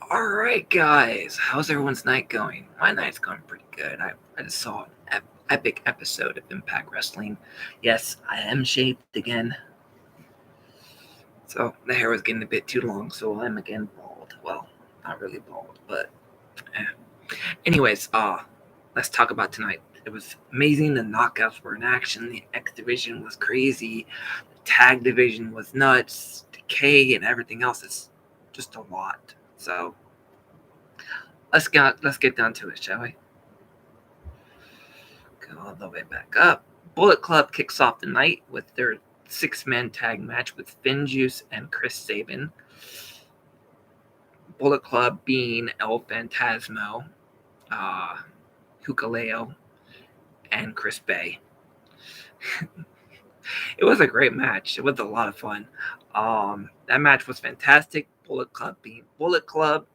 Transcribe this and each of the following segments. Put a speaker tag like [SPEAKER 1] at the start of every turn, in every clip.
[SPEAKER 1] All right, guys. How's everyone's night going? My night's going pretty good. I just saw an epic episode of Impact Wrestling. Yes, I am shaved again. So the hair was getting a bit too long, so I'm again bald. Well, not really bald, but anyways, let's talk about tonight. It was amazing. The knockouts were in action. The X division was crazy. The tag division was nuts. Decay and everything else is just a lot. So let's get down to it, shall we? Go all the way back up. Bullet Club kicks off the night with their six-man tag match with Finn Juice and Chris Sabin. Bullet Club being El Phantasmo, uh, Hukaleo, and Chris Bay. It was a great match. It was a lot of fun. That match was fantastic. Bullet Club being Bullet Club.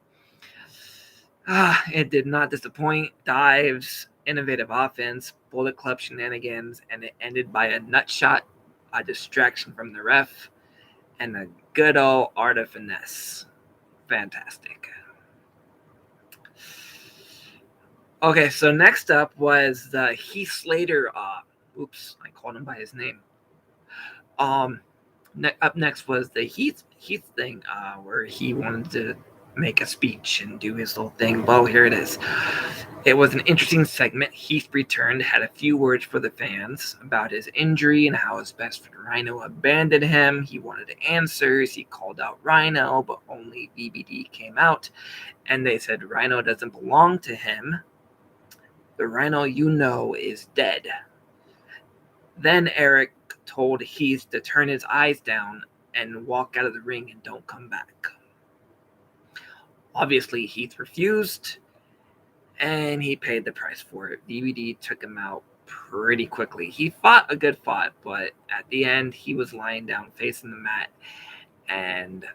[SPEAKER 1] It did not disappoint. Dives, innovative offense, Bullet Club shenanigans, and it ended by a nut shot, a distraction from the ref, and a good old art of finesse. Fantastic. Okay, so next up was the Heath Slater. Oops, I called him by his name. Up next was the Heath thing, where he wanted to make a speech and do his little thing. Well, here it is. It was an interesting segment. Heath returned, had a few words for the fans about his injury and how his best friend Rhino abandoned him. He wanted answers. He called out Rhino, but only BBD came out, and they said Rhino doesn't belong to him. The Rhino you know is dead. Then Eric told Heath to turn his eyes down and walk out of the ring and don't come back. Obviously, Heath refused, and he paid the price for it. BBD took him out pretty quickly. He fought a good fight, but at the end, he was lying down facing the mat, and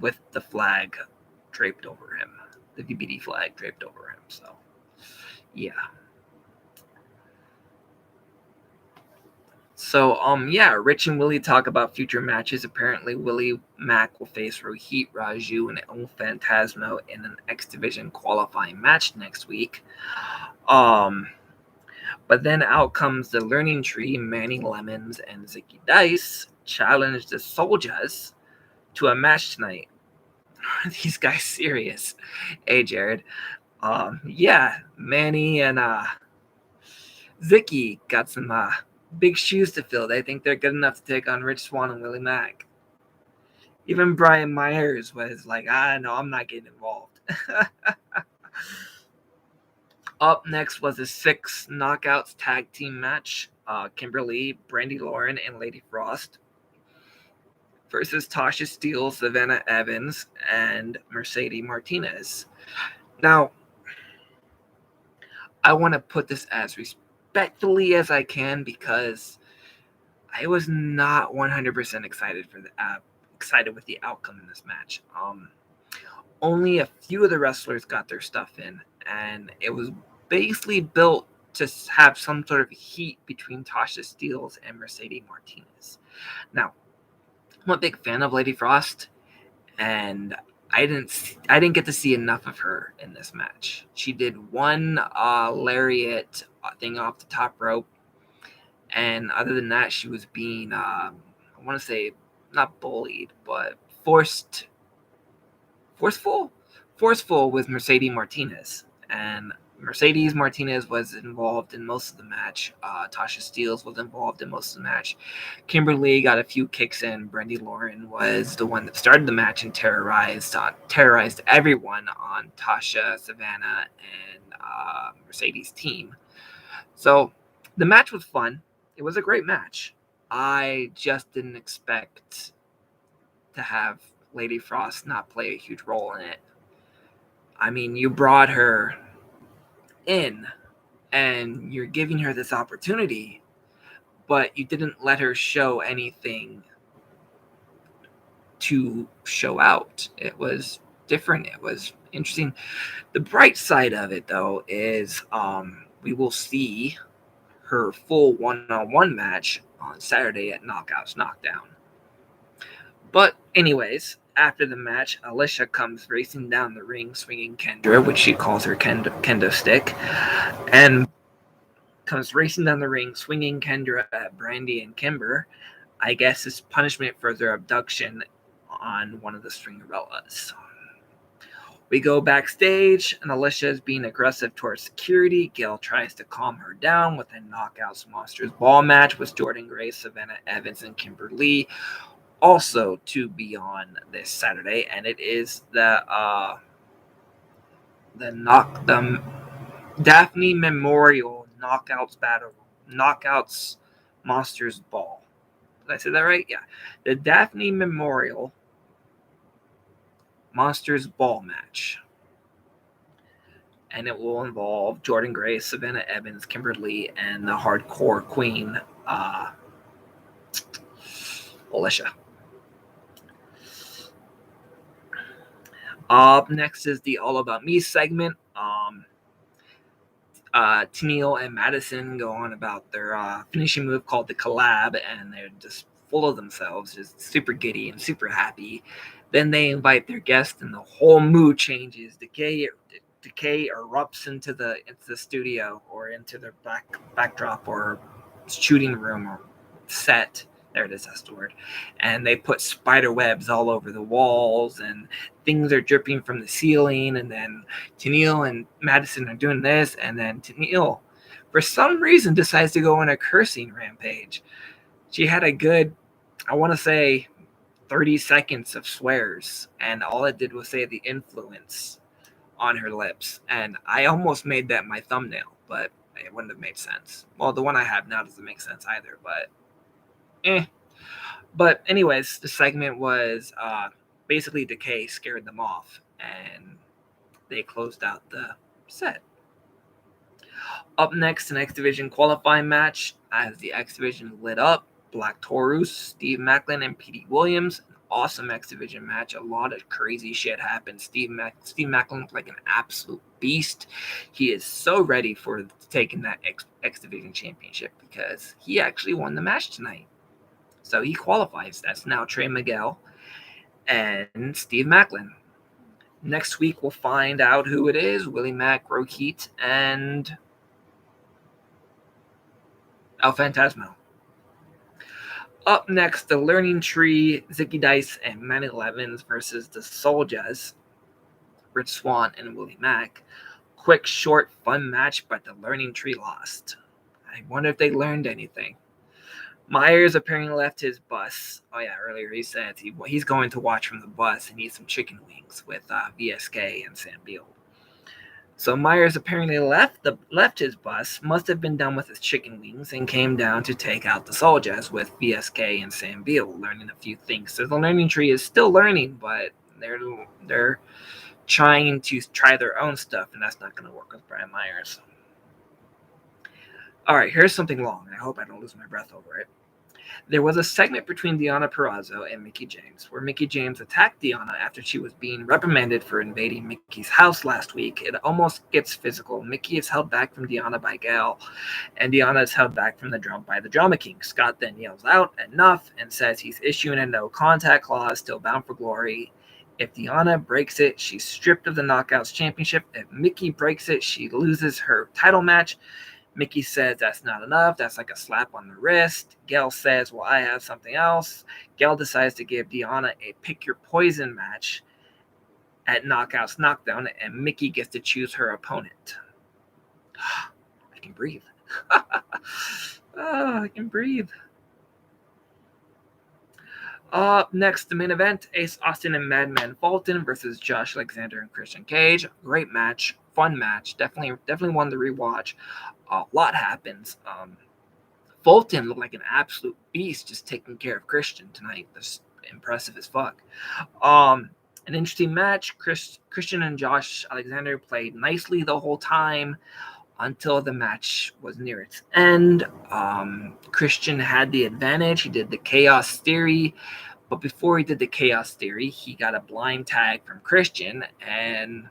[SPEAKER 1] with the flag draped over him, the BBD flag draped over him. So, yeah. So, Rich and Willie talk about future matches. Apparently, Willie Mack will face Rohit Raju and El Phantasmo in an X Division qualifying match next week. But then out comes the Learning Tree, Manny Lemons and Zicky Dice challenge the Soldiers to a match tonight. Are these guys serious? Hey, Jared. Manny and Zicky got some big shoes to fill. They think they're good enough to take on Rich Swann and Willie Mack. Even Brian Myers was like, no, I'm not getting involved. Up next was a 6 knockouts tag team match. Kimberly, Brandy Lauren, and Lady Frost versus Tasha Steele, Savannah Evans, and Mercedes Martinez. Now, I want to put this as respectfully as I can because I was not 100% excited with the outcome in this match. Only a few of the wrestlers got their stuff in, and it was basically built to have some sort of heat between Tasha Steele and Mercedes Martinez. Now, I'm a big fan of Lady Frost, and I didn't get to see enough of her in this match. She did one lariat thing off the top rope, and other than that, she was being I want to say not bullied, but forceful with Mercedes Martinez, and Mercedes Martinez was involved in most of the match. Tasha Steele was involved in most of the match. Kimberly got a few kicks in. Brandy Lauren was the one that started the match and terrorized everyone on Tasha, Savannah, and Mercedes' team. So the match was fun. It was a great match. I just didn't expect to have Lady Frost not play a huge role in it. I mean, you brought her in and you're giving her this opportunity, but you didn't let her show anything to show out. It was different. It was interesting. The bright side of it, though, is we will see her full one-on-one match on Saturday at Knockouts Knockdown. But anyways, after the match, Alicia comes racing down the ring swinging Kendra, which she calls her kendo stick, and comes racing down the ring swinging Kendra at Brandy and Kimber. I guess it's punishment for their abduction on one of the Stringerellas. We go backstage, and Alicia is being aggressive towards security. Gail tries to calm her down with a Knockouts Monsters Ball match with Jordan Gray, Savannah Evans, and Kimber Lee. Also to be on this Saturday, and it is the Daphne Memorial Knockouts Monsters Ball. Did I say that right? Yeah, the Daphne Memorial Monsters Ball match, and it will involve Jordan Gray, Savannah Evans, Kimber Lee, and the Hardcore Queen, Alicia. Up next is the All About Me segment. Tennille and Madison go on about their finishing move called the Collab, and they're just full of themselves, just super giddy and super happy. Then they invite their guest, and the whole mood changes. Decay erupts into the studio or into their backdrop or shooting room or set. There it is, that's the word. And they put spider webs all over the walls, and things are dripping from the ceiling. And then Tennille and Madison are doing this, and then Tennille, for some reason, decides to go on a cursing rampage. She had a good, I want to say, 30 seconds of swears, and all it did was say the influence on her lips. And I almost made that my thumbnail, but it wouldn't have made sense. Well, the one I have now doesn't make sense either, but But anyways, the segment was basically Decay scared them off, and they closed out the set. Up next, an X Division qualifying match. As the X Division lit up, Black Taurus, Steve Maclin, and Petey Williams. An awesome X Division match. A lot of crazy shit happened. Steve Maclin looked like an absolute beast. He is so ready for taking that X Division championship because he actually won the match tonight. So he qualifies. That's now Trey Miguel and Steve Maclin. Next week, we'll find out who it is. Willie Mack, Rohit, and El Phantasmo. Up next, the Learning Tree, Zicky Dice, and Manny Levins versus the Soldiers, Rich Swann and Willie Mack. Quick, short, fun match, but the Learning Tree lost. I wonder if they learned anything. Myers apparently left his bus. Oh, yeah, earlier he said he's going to watch from the bus and eat some chicken wings with VSK and Sam Beal. So Myers apparently left his bus, must have been done with his chicken wings, and came down to take out the Soldiers with VSK and Sam Beal, learning a few things. So the Learning Tree is still learning, but they're trying to try their own stuff, and that's not going to work with Brian Myers. All right, here's something long. I hope I don't lose my breath over it. There was a segment between Deonna Purrazzo and Mickie James where Mickie James attacked Deonna after she was being reprimanded for invading Mickie's house last week. It almost gets physical. Mickie is held back from Deonna by Gail, and Deonna is held back from the drum by the Drama King. Scott then yells out, "Enough," and says he's issuing a no-contact clause, still bound for glory. If Deonna breaks it, she's stripped of the Knockouts Championship. If Mickie breaks it, she loses her title match. Mickie says that's not enough. That's like a slap on the wrist. Gail says, well, I have something else. Gail decides to give Deonna a pick your poison match at Knockouts Knockdown, and Mickie gets to choose her opponent. I can breathe. I can breathe. Next, the main event, Ace Austin and Madman Fulton versus Josh Alexander and Christian Cage. Great match. Fun match. Definitely one to rewatch. A lot happens. Fulton looked like an absolute beast just taking care of Christian tonight. That's impressive as fuck. An interesting match. Christian and Josh Alexander played nicely the whole time until the match was near its end. Christian had the advantage. He did the Chaos Theory. But before he did the Chaos Theory, he got a blind tag from Christian, and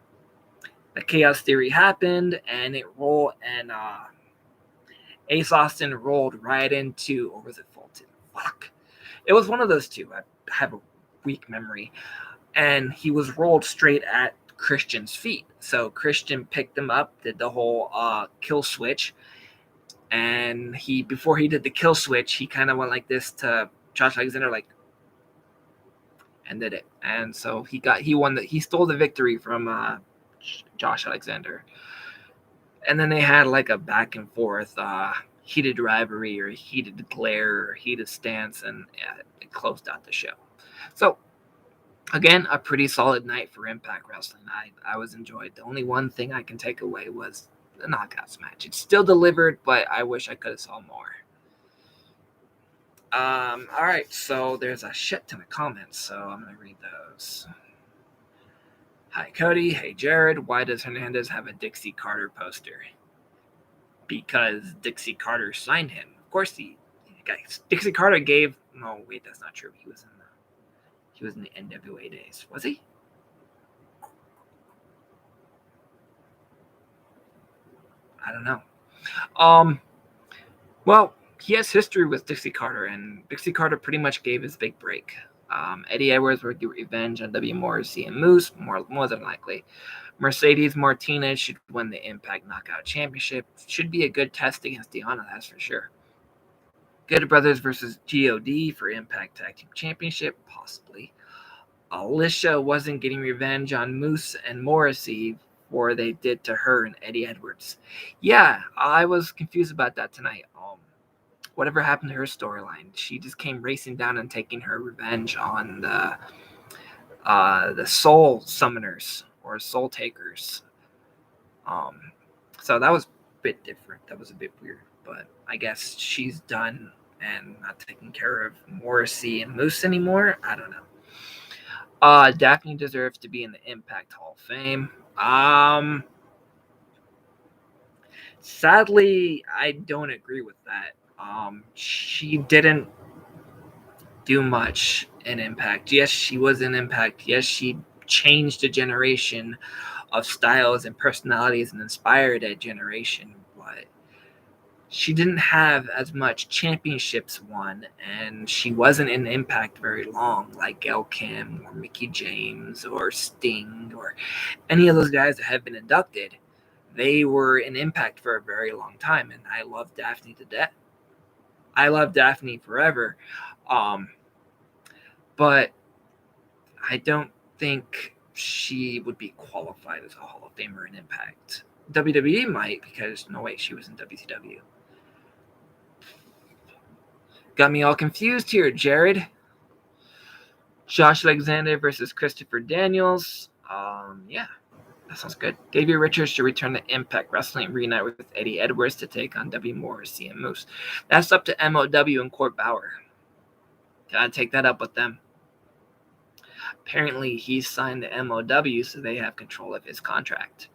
[SPEAKER 1] the Chaos Theory happened, and it rolled, and Ace Austin rolled right into, or was it Fulton? Fuck. It was one of those two. I have a weak memory, and he was rolled straight at Christian's feet. So Christian picked him up, did the whole kill switch, and before he did the kill switch, he kind of went like this to Josh Alexander, like, and did it. And so he stole the victory from Josh Alexander. And then they had like a back and forth heated rivalry or heated glare or heated stance, and it closed out the show. So again, a pretty solid night for Impact Wrestling. I was enjoyed. The only one thing I can take away was the Knockouts match. It's still delivered, but I wish I could have saw more. All right, so there's a shit ton of comments, so I'm going to read those. Hi, Cody. Hey, Jared. Why does Hernandez have a Dixie Carter poster? Because Dixie Carter signed him. Of course, Dixie Carter gave... No, wait, that's not true. He was in the NWA days. Was he? I don't know. Well, he has history with Dixie Carter, and Dixie Carter pretty much gave his big break. Eddie Edwards will get revenge on W. Morrissey and Moose, more than likely. Mercedes Martinez should win the Impact Knockout Championship. Should be a good test against Deanna, that's for sure. Good Brothers versus GOD for Impact Tag Team Championship, possibly. Alicia wasn't getting revenge on Moose and Morrissey for what they did to her and Eddie Edwards. Yeah, I was confused about that tonight. Whatever happened to her storyline? She just came racing down and taking her revenge on the Soul Summoners or Soul Takers. So that was a bit different. That was a bit weird, but I guess she's done and not taking care of Morrissey and Moose anymore. I don't know. Daphne deserves to be in the Impact Hall of Fame. Sadly, I don't agree with that. She didn't do much in Impact. Yes, she was in Impact. Yes, she changed a generation of styles and personalities and inspired a generation, but she didn't have as much championships won, and she wasn't in Impact very long, like Gail Kim or Mickie James or Sting or any of those guys that have been inducted. They were in Impact for a very long time, and I love Daphne to death. I love Daphne forever. But I don't think she would be qualified as a Hall of Famer in Impact. WWE might, because no way, she was in WCW. Got me all confused here, Jared. Josh Alexander versus Christopher Daniels. Yeah, that sounds good. Davey Richards should return to Impact Wrestling and reunite with Eddie Edwards to take on W. Morrissey and Moose. That's up to MOW and Court Bauer. Gotta take that up with them. Apparently, he's signed the MOW, so they have control of his contract.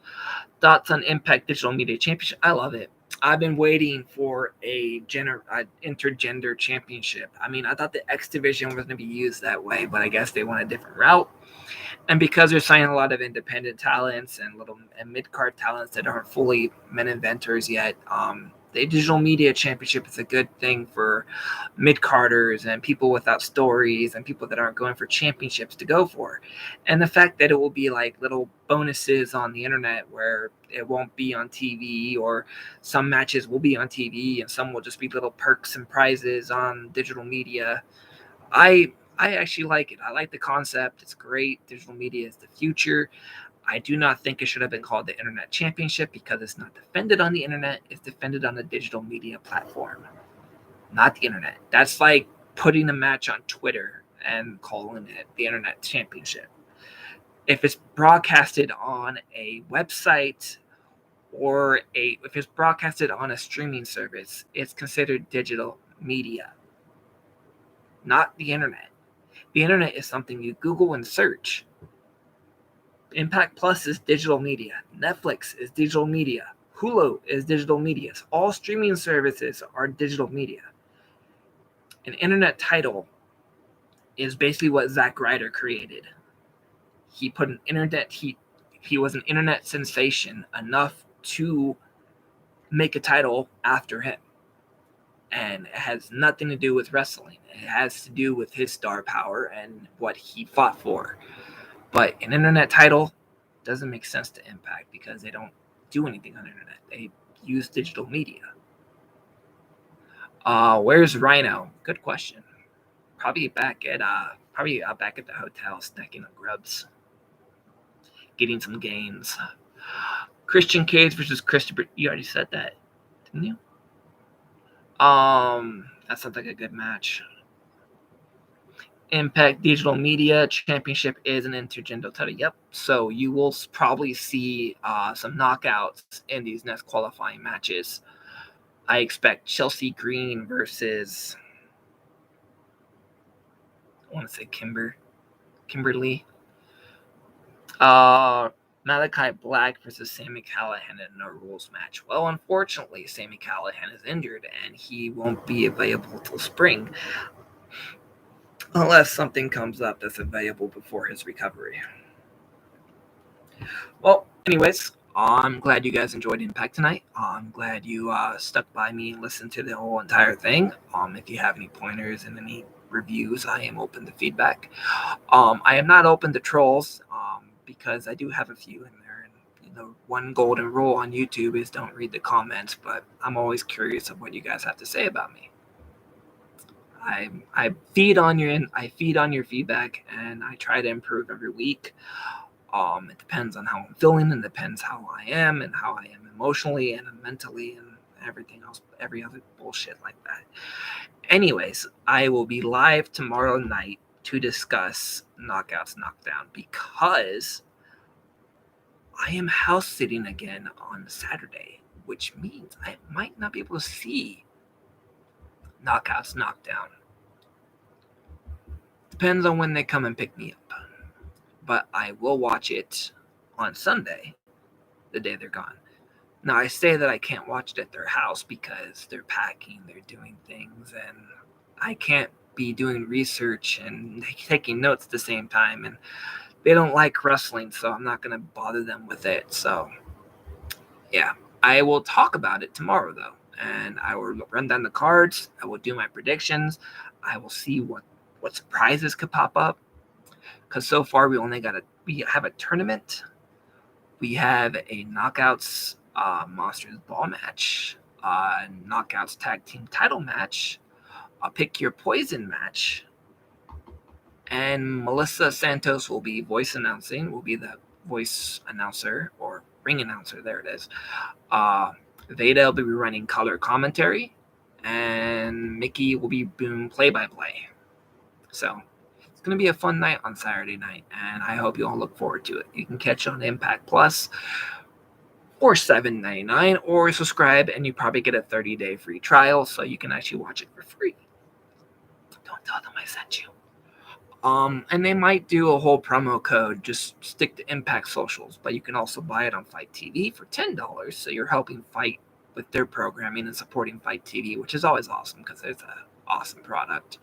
[SPEAKER 1] Thoughts on Impact Digital Media Championship? I love it. I've been waiting for a intergender championship. I mean, I thought the X Division was going to be used that way, but I guess they went a different route. And because they're signing a lot of independent talents and mid-card talents that aren't fully men inventors yet, the Digital Media Championship is a good thing for mid-carders and people without stories and people that aren't going for championships to go for. And the fact that it will be like little bonuses on the internet where it won't be on TV, or some matches will be on TV and some will just be little perks and prizes on digital media. I actually like it. I like the concept. It's great. Digital media is the future. I do not think it should have been called the Internet Championship because it's not defended on the internet. It's defended on a digital media platform, not the internet. That's like putting a match on Twitter and calling it the Internet Championship. If it's broadcasted on a website or if it's broadcasted on a streaming service, it's considered digital media, not the internet. The internet is something you Google and search. Impact Plus is digital media. Netflix is digital media. Hulu is digital media. All streaming services are digital media. An internet title is basically what Zack Ryder created. He put an internet. He was an internet sensation enough to make a title after him. And it has nothing to do with wrestling. It has to do with his star power and what he fought for. But an internet title doesn't make sense to Impact because they don't do anything on the internet. They use digital media. Where's Rhino? Good question. Probably back at the hotel, snacking on grubs, getting some gains. Christian Cage versus Christopher. You already said that, didn't you? That sounds like a good match. Impact Digital Media Championship is an intergender title. Yep. So you will probably see some knockouts in these next qualifying matches. I expect Chelsea Green versus, I want to say Kimberly. Malachi Black versus Sami Callihan in a no rules match. Well, unfortunately, Sami Callihan is injured and he won't be available till spring. Unless something comes up that's available before his recovery. Well, anyways, I'm glad you guys enjoyed Impact tonight. I'm glad you stuck by me and listened to the whole entire thing. If you have any pointers and any reviews, I am open to feedback. I am not open to trolls because I do have a few in there. And the one golden rule on YouTube is don't read the comments, but I'm always curious of what you guys have to say about me. I feed on your feedback, and I try to improve every week. It depends on how I'm feeling, and depends how I am, and how I am emotionally and mentally, and everything else, every other bullshit like that. Anyways, I will be live tomorrow night to discuss Knockouts Knockdown because I am house sitting again on Saturday, which means I might not be able to see Knockouts Knockdown. Depends on when they come and pick me up. But I will watch it on Sunday, the day they're gone. Now, I say that I can't watch it at their house because they're packing, they're doing things, and I can't be doing research and taking notes at the same time. And they don't like wrestling, so I'm not going to bother them with it. So, yeah, I will talk about it tomorrow, though. And I will run down the cards. I will do my predictions. I will see what surprises could pop up. Because so far we have a tournament. We have a Knockouts Monsters Ball match, Knockouts Tag Team Title match, a Pick Your Poison match, and Melissa Santos will be will be the voice announcer or ring announcer. There it is. Veda will be running color commentary, and Mickey will be doing play-by-play. So it's going to be a fun night on Saturday night, and I hope you all look forward to it. You can catch it on Impact Plus for $7.99, or subscribe, and you probably get a 30-day free trial, so you can actually watch it for free. Don't tell them I sent you. And they might do a whole promo code. Just stick to Impact Socials, but you can also buy it on Fight TV for $10, so you're helping Fight with their programming and supporting Fight TV, which is always awesome because it's an awesome product.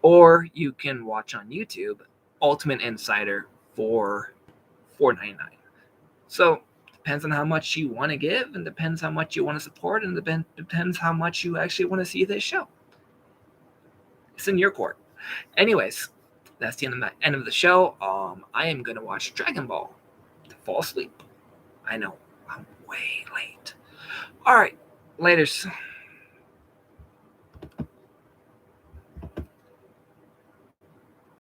[SPEAKER 1] Or you can watch on YouTube Ultimate Insider for $4.99. So depends on how much you want to give, and depends how much you want to support, and depends how much you actually want to see this show. It's in your court. Anyways, that's the end of the show. I am going to watch Dragon Ball to fall asleep. I know, I'm way late. All right, laters.